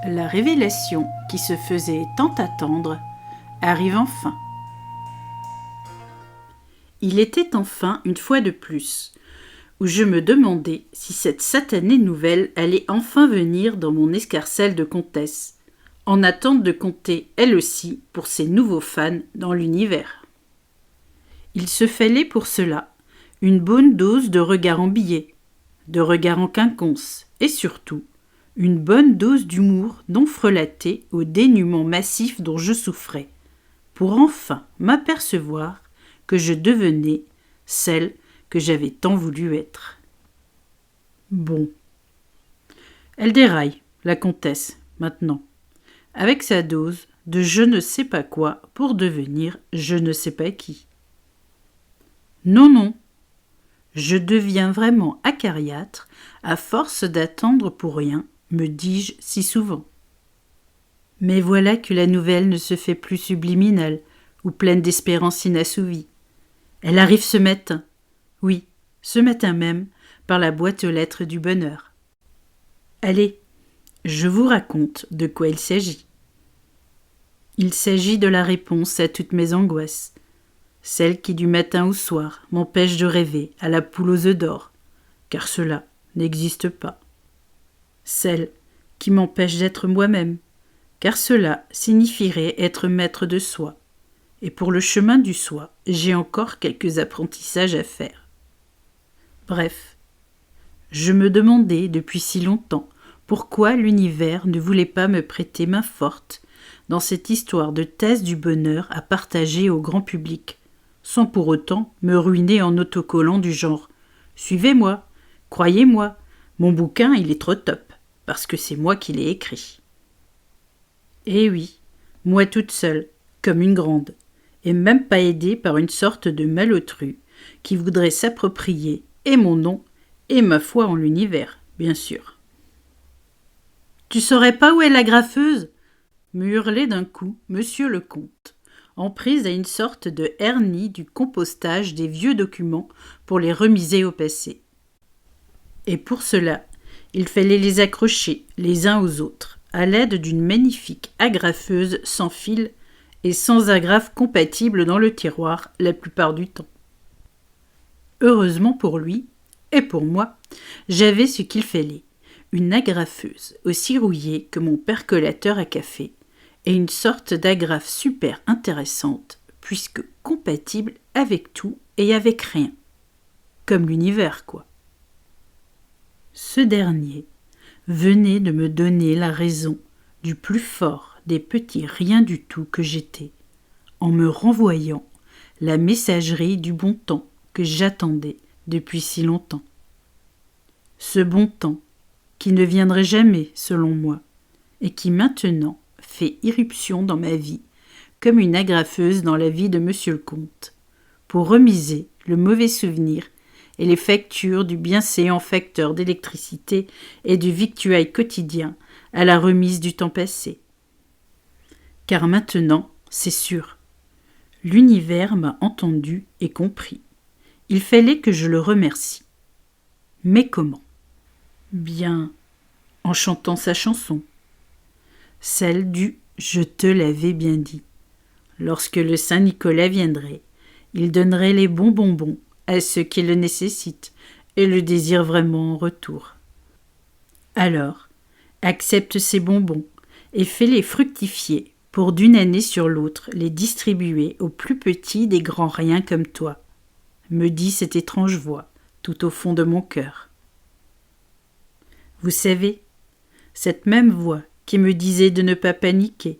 La révélation qui se faisait tant attendre arrive enfin. Il était enfin une fois de plus, où je me demandais si cette satanée nouvelle allait enfin venir dans mon escarcelle de comtesse, en attente de compter elle aussi pour ses nouveaux fans dans l'univers. Il se fallait pour cela une bonne dose de regard en billet, de regard en quinconce, et surtout une bonne dose d'humour non frelaté au dénuement massif dont je souffrais, pour enfin m'apercevoir que je devenais celle que j'avais tant voulu être. Bon. Elle déraille, la comtesse, maintenant, avec sa dose de je ne sais pas quoi pour devenir je ne sais pas qui. Non, je deviens vraiment acariâtre à force d'attendre pour rien, me dis-je si souvent. Mais voilà que la nouvelle ne se fait plus subliminale ou pleine d'espérance inassouvies. Elle arrive ce matin, oui, ce matin même, par la boîte aux lettres du bonheur. Allez, je vous raconte de quoi il s'agit. Il s'agit de la réponse à toutes mes angoisses, celle qui du matin au soir m'empêche de rêver à la poule aux œufs d'or, car cela n'existe pas. Celle qui m'empêche d'être moi-même, car cela signifierait être maître de soi, et pour le chemin du soi, j'ai encore quelques apprentissages à faire. Bref, je me demandais depuis si longtemps pourquoi l'univers ne voulait pas me prêter main forte dans cette histoire de thèse du bonheur à partager au grand public, sans pour autant me ruiner en autocollant du genre « Suivez-moi, croyez-moi, mon bouquin il est trop top, parce que c'est moi qui l'ai écrit. » Eh oui, moi toute seule, comme une grande, et même pas aidée par une sorte de malotru qui voudrait s'approprier et mon nom et ma foi en l'univers, bien sûr. « Tu saurais pas où est la graffeuse ?» me hurlait d'un coup monsieur le comte, en prise à une sorte de hernie du compostage des vieux documents pour les remiser au passé. Et pour cela, il fallait les accrocher les uns aux autres, à l'aide d'une magnifique agrafeuse sans fil et sans agrafe compatible dans le tiroir la plupart du temps. Heureusement pour lui, et pour moi, j'avais ce qu'il fallait, une agrafeuse aussi rouillée que mon percolateur à café, et une sorte d'agrafe super intéressante, puisque compatible avec tout et avec rien. Comme l'univers, quoi. Ce dernier venait de me donner la raison du plus fort des petits rien du tout que j'étais, en me renvoyant la messagerie du bon temps que j'attendais depuis si longtemps. Ce bon temps qui ne viendrait jamais, selon moi, et qui maintenant fait irruption dans ma vie, comme une agrafeuse dans la vie de monsieur le comte, pour remiser le mauvais souvenir et les factures du bienséant facteur d'électricité et du victuail quotidien à la remise du temps passé. Car maintenant, c'est sûr, l'univers m'a entendu et compris. Il fallait que je le remercie. Mais comment ? Bien, en chantant sa chanson. Celle du « Je te l'avais bien dit ». Lorsque le Saint-Nicolas viendrait, il donnerait les bons bonbons à ceux qui le nécessitent et le désirent vraiment en retour. Alors, accepte ces bonbons et fais-les fructifier pour d'une année sur l'autre les distribuer aux plus petits des grands riens comme toi, me dit cette étrange voix tout au fond de mon cœur. Vous savez, cette même voix qui me disait de ne pas paniquer,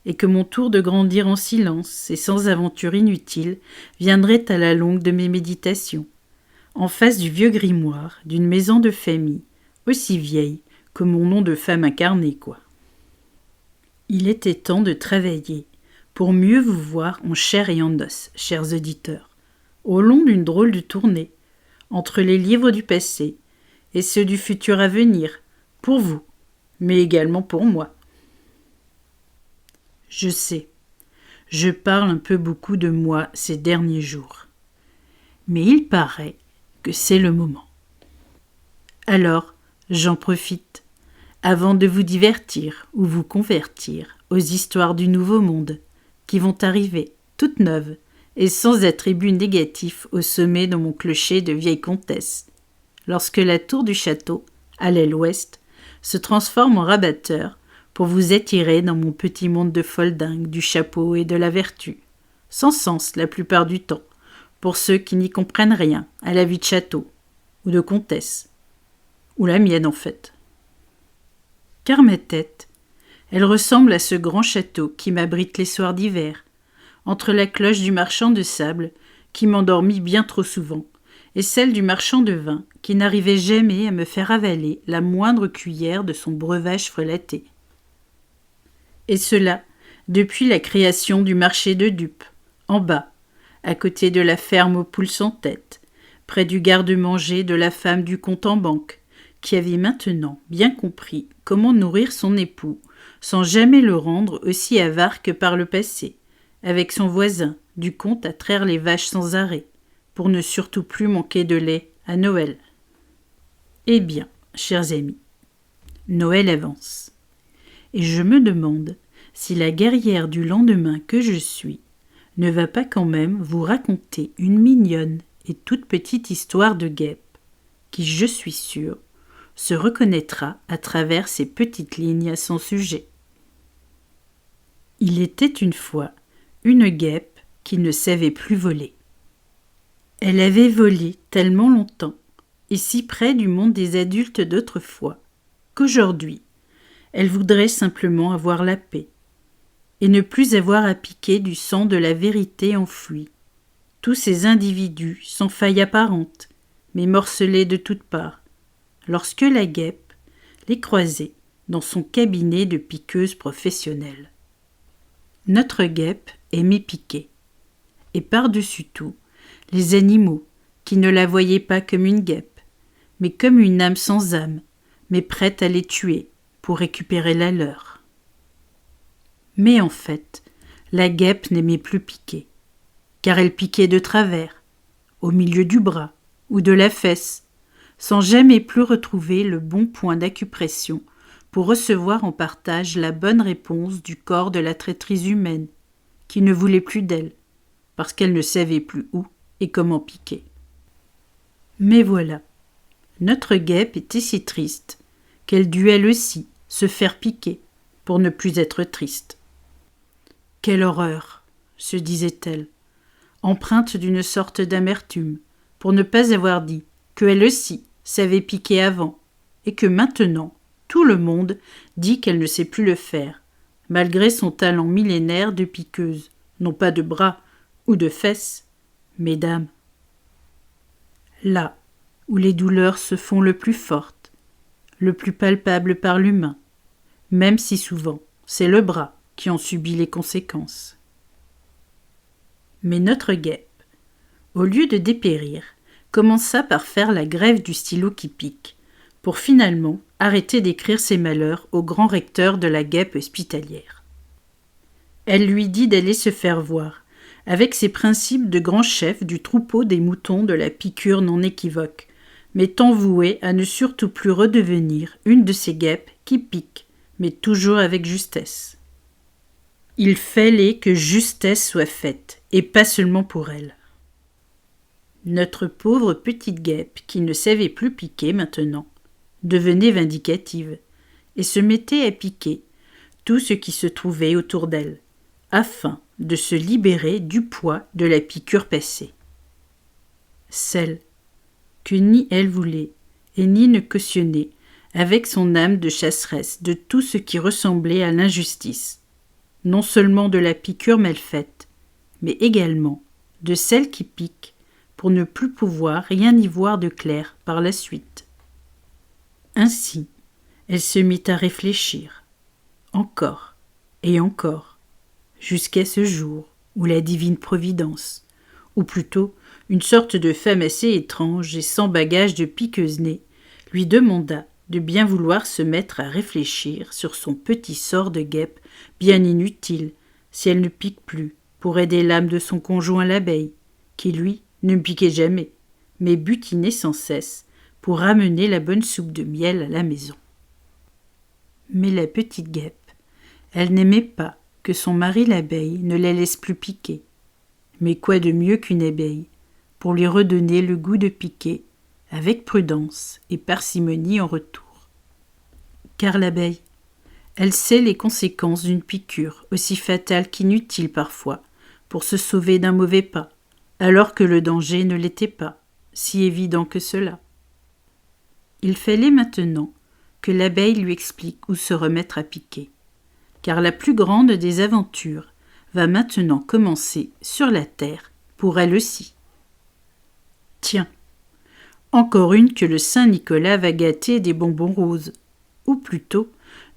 et que mon tour de grandir en silence et sans aventure inutile viendrait à la longue de mes méditations, en face du vieux grimoire d'une maison de famille, aussi vieille que mon nom de femme incarnée, quoi. Il était temps de travailler, pour mieux vous voir en chair et en os, chers auditeurs, au long d'une drôle de tournée, entre les livres du passé et ceux du futur à venir, pour vous, mais également pour moi. Je sais, je parle un peu beaucoup de moi ces derniers jours, mais il paraît que c'est le moment. Alors, j'en profite, avant de vous divertir ou vous convertir aux histoires du nouveau monde, qui vont arriver, toutes neuves, et sans attribut négatif au sommet de mon clocher de vieille comtesse, lorsque la tour du château, à l'aile ouest, se transforme en rabatteur pour vous attirer dans mon petit monde de foldingue, du chapeau et de la vertu, sans sens la plupart du temps, pour ceux qui n'y comprennent rien à la vie de château, ou de comtesse, ou la mienne en fait. Car ma tête, elle ressemble à ce grand château qui m'abrite les soirs d'hiver, entre la cloche du marchand de sable, qui m'endormit bien trop souvent, et celle du marchand de vin, qui n'arrivait jamais à me faire avaler la moindre cuillère de son breuvage frelaté. Et cela, depuis la création du marché de dupes, en bas, à côté de la ferme aux poules sans tête, près du garde-manger de la femme du compte en banque, qui avait maintenant bien compris comment nourrir son époux, sans jamais le rendre aussi avare que par le passé, avec son voisin, du comte à traire les vaches sans arrêt, pour ne surtout plus manquer de lait à Noël. Eh bien, chers amis, Noël avance, et je me demande si la guerrière du lendemain que je suis ne va pas quand même vous raconter une mignonne et toute petite histoire de guêpe, qui, je suis sûre, se reconnaîtra à travers ces petites lignes à son sujet. Il était une fois une guêpe qui ne savait plus voler. Elle avait volé tellement longtemps, et si près du monde des adultes d'autrefois, qu'aujourd'hui, elle voudrait simplement avoir la paix, et ne plus avoir à piquer du sang de la vérité enfouie. Tous ces individus sans faille apparente, mais morcelés de toutes parts, lorsque la guêpe les croisait dans son cabinet de piqueuse professionnelle. Notre guêpe aimait piquer, et par-dessus tout, les animaux, qui ne la voyaient pas comme une guêpe, mais comme une âme sans âme, mais prête à les tuer pour récupérer la leur. Mais en fait, la guêpe n'aimait plus piquer, car elle piquait de travers, au milieu du bras ou de la fesse, sans jamais plus retrouver le bon point d'acupression pour recevoir en partage la bonne réponse du corps de la traîtrise humaine, qui ne voulait plus d'elle, parce qu'elle ne savait plus où et comment piquer. Mais voilà, notre guêpe était si triste qu'elle dut elle aussi se faire piquer pour ne plus être triste. Quelle horreur, se disait-elle, empreinte d'une sorte d'amertume, pour ne pas avoir dit qu'elle aussi savait piquer avant, et que maintenant tout le monde dit qu'elle ne sait plus le faire, malgré son talent millénaire de piqueuse, non pas de bras ou de fesses, mais d'âme. Là où les douleurs se font le plus fortes, le plus palpables par l'humain, même si souvent c'est le bras qui en subit les conséquences. Mais notre guêpe, au lieu de dépérir, commença par faire la grève du stylo qui pique, pour finalement arrêter d'écrire ses malheurs au grand recteur de la guêpe hospitalière. Elle lui dit d'aller se faire voir, avec ses principes de grand chef du troupeau des moutons de la piqûre non équivoque, mais tant vouée à ne surtout plus redevenir une de ces guêpes qui piquent, mais toujours avec justesse. Il fallait que justesse soit faite, et pas seulement pour elle. Notre pauvre petite guêpe, qui ne savait plus piquer maintenant, devenait vindicative, et se mettait à piquer tout ce qui se trouvait autour d'elle, afin de se libérer du poids de la piqûre passée. Celle que ni elle voulait, et ni ne cautionnait, avec son âme de chasseresse de tout ce qui ressemblait à l'injustice, non seulement de la piqûre mal faite, mais également de celle qui pique pour ne plus pouvoir rien y voir de clair par la suite. Ainsi, elle se mit à réfléchir, encore et encore, jusqu'à ce jour où la divine providence, ou plutôt une sorte de femme assez étrange et sans bagage de piqueuse-nez, lui demanda de bien vouloir se mettre à réfléchir sur son petit sort de guêpe bien inutile, si elle ne pique plus, pour aider l'âme de son conjoint l'abeille, qui lui ne piquait jamais, mais butinait sans cesse pour ramener la bonne soupe de miel à la maison. Mais la petite guêpe, elle n'aimait pas que son mari l'abeille ne la laisse plus piquer. Mais quoi de mieux qu'une abeille pour lui redonner le goût de piquer, avec prudence et parcimonie en retour. Car l'abeille, elle sait les conséquences d'une piqûre, aussi fatale qu'inutile parfois, pour se sauver d'un mauvais pas, alors que le danger ne l'était pas, si évident que cela. Il fallait maintenant que l'abeille lui explique où se remettre à piquer, car la plus grande des aventures va maintenant commencer sur la terre, pour elle aussi. Tiens, encore une que le Saint Nicolas va gâter des bonbons roses, ou plutôt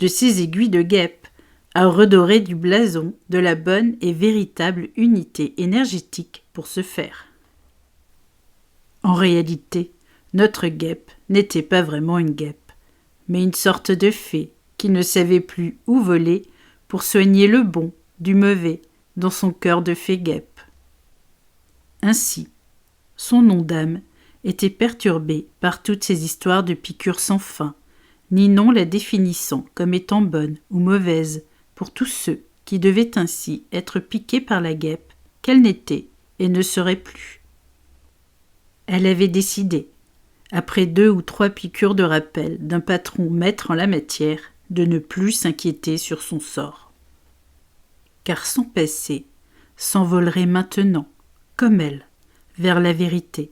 de ses aiguilles de guêpe, à redorer du blason de la bonne et véritable unité énergétique pour ce faire. En réalité, notre guêpe n'était pas vraiment une guêpe, mais une sorte de fée qui ne savait plus où voler pour soigner le bon du mauvais dans son cœur de fée guêpe. Ainsi, son nom d'âme était perturbé par toutes ces histoires de piqûres sans fin, Ninon la définissant comme étant bonne ou mauvaise pour tous ceux qui devaient ainsi être piqués par la guêpe qu'elle n'était et ne serait plus. Elle avait décidé, après 2 ou 3 piqûres de rappel d'un patron maître en la matière, de ne plus s'inquiéter sur son sort. Car son passé s'envolerait maintenant, comme elle, vers la vérité,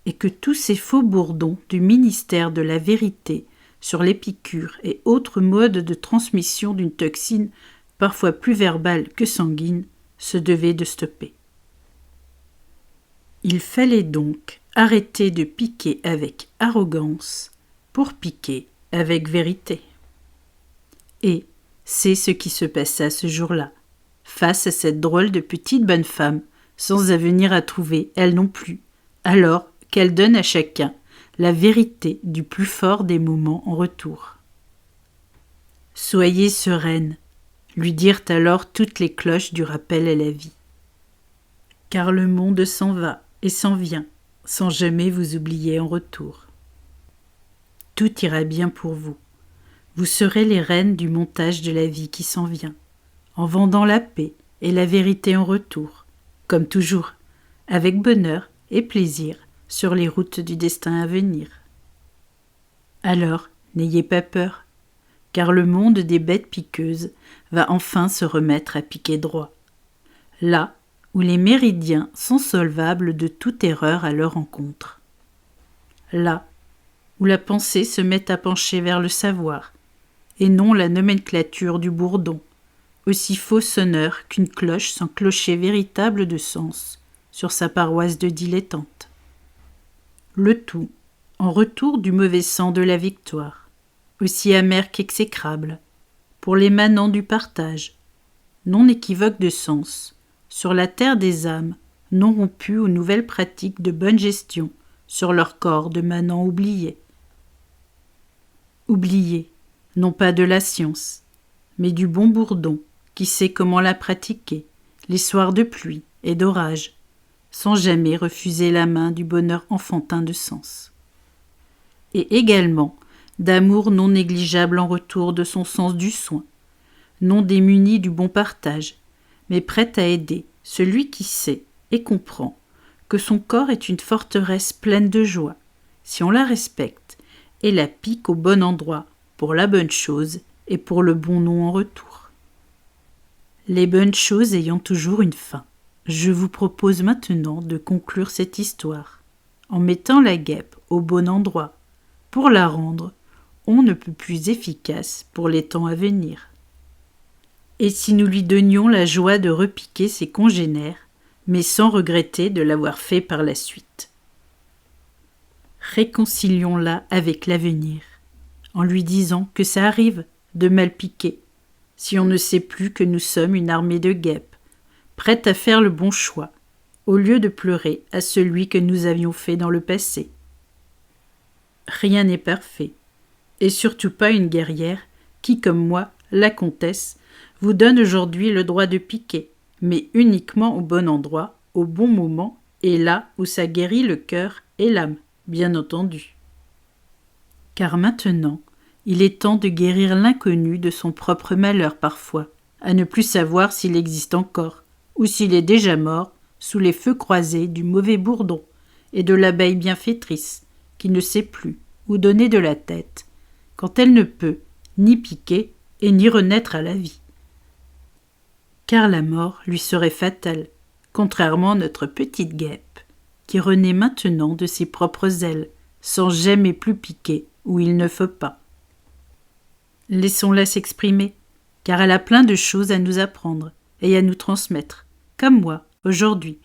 et que tous ces faux bourdons du ministère de la vérité sur les piqûres et autres modes de transmission d'une toxine parfois plus verbale que sanguine se devaient de stopper. Il fallait donc arrêter de piquer avec arrogance pour piquer avec vérité. Et c'est ce qui se passa ce jour-là, face à cette drôle de petite bonne femme, sans avenir à trouver, elle non plus, alors qu'elle donne à chacun la vérité du plus fort des moments en retour. « Soyez sereine », lui dirent alors toutes les cloches du rappel à la vie. Car le monde s'en va et s'en vient, sans jamais vous oublier en retour. Tout ira bien pour vous. Vous serez les reines du montage de la vie qui s'en vient, en vendant la paix et la vérité en retour, comme toujours, avec bonheur et plaisir sur les routes du destin à venir. Alors, n'ayez pas peur, car le monde des bêtes piqueuses va enfin se remettre à piquer droit, là où les méridiens sont solvables de toute erreur à leur encontre, là où la pensée se met à pencher vers le savoir, et non la nomenclature du bourdon, aussi faux sonneur qu'une cloche sans clocher véritable de sens sur sa paroisse de dilettante. Le tout en retour du mauvais sang de la victoire, aussi amer qu'exécrable, pour les manants du partage, non équivoque de sens, sur la terre des âmes, non rompues aux nouvelles pratiques de bonne gestion sur leur corps de manants oubliés. Oubliés, non pas de la science, mais du bon bourdon qui sait comment la pratiquer, les soirs de pluie et d'orage, sans jamais refuser la main du bonheur enfantin de sens. Et également d'amour non négligeable en retour de son sens du soin, non démuni du bon partage, mais prêt à aider celui qui sait et comprend que son corps est une forteresse pleine de joie, si on la respecte et la pique au bon endroit pour la bonne chose et pour le bon nom en retour. Les bonnes choses ayant toujours une fin, je vous propose maintenant de conclure cette histoire en mettant la guêpe au bon endroit pour la rendre on ne peut plus efficace pour les temps à venir. Et si nous lui donnions la joie de repiquer ses congénères, mais sans regretter de l'avoir fait par la suite. Réconcilions-la avec l'avenir, en lui disant que ça arrive de mal piquer, si on ne sait plus que nous sommes une armée de guêpes, prête à faire le bon choix, au lieu de pleurer à celui que nous avions fait dans le passé. Rien n'est parfait, et surtout pas une guerrière qui, comme moi, la comtesse, vous donne aujourd'hui le droit de piquer, mais uniquement au bon endroit, au bon moment, et là où ça guérit le cœur et l'âme, bien entendu. Car maintenant, Il est temps de guérir l'inconnu de son propre malheur parfois, à ne plus savoir s'il existe encore, ou s'il est déjà mort, sous les feux croisés du mauvais bourdon et de l'abeille bienfaitrice, qui ne sait plus où donner de la tête, quand elle ne peut ni piquer et ni renaître à la vie. Car la mort lui serait fatale, contrairement à notre petite guêpe, qui renaît maintenant de ses propres ailes, sans jamais plus piquer où il ne faut pas. Laissons-la s'exprimer, car elle a plein de choses à nous apprendre et à nous transmettre, comme moi, aujourd'hui,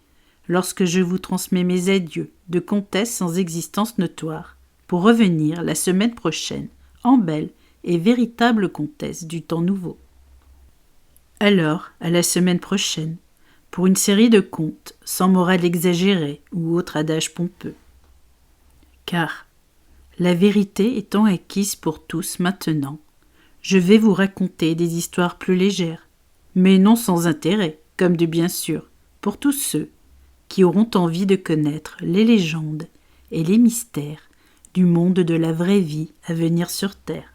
lorsque je vous transmets mes adieux de comtesse sans existence notoire, pour revenir la semaine prochaine en belle et véritable comtesse du temps nouveau. Alors, à la semaine prochaine, pour une série de contes sans morale exagérée ou autre adage pompeux. Car, la vérité étant acquise pour tous maintenant, je vais vous raconter des histoires plus légères, mais non sans intérêt, comme de bien sûr, pour tous ceux qui auront envie de connaître les légendes et les mystères du monde de la vraie vie à venir sur Terre.